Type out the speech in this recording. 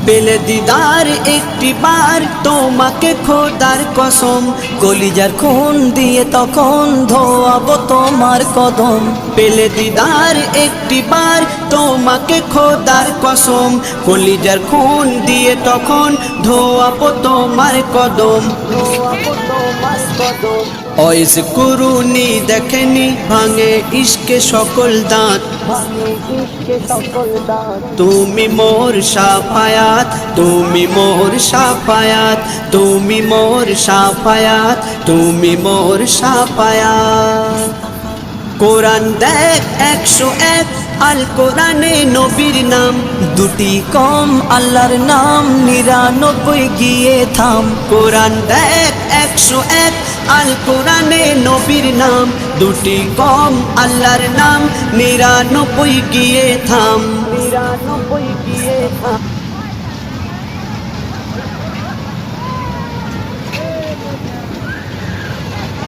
পেলে দিদার একটি বার তোমাকে খোদার কসম, কলিজার খুন দিয়ে তখন ধোয়াবো তোমার কদম। পেলে দিদার একটি বার তোমাকে খোদার কসম, কলিজার খুন দিয়ে তখন ধোয়াবো তোমার কদম। ওইস কুরুনি দেখেনি ভাঙে ইশকে সকল দাঁত, তুমি মোর শাফায়াত, তুমি মোর শাফায়াত, তুমি মোর শাফায়াত, তুমি মোর শাফায়াত। কোরআন দেখ 101, আল কোরআনে নবীর নাম দুটি কম, আল্লাহর নাম 99 গিয়ে থাম। কোরআন দেখ 101, আল কোরআনে নবীর নাম দুটি কম, আল্লাহর নাম 99 গিয়ে থাম। 99 গিয়ে থাম।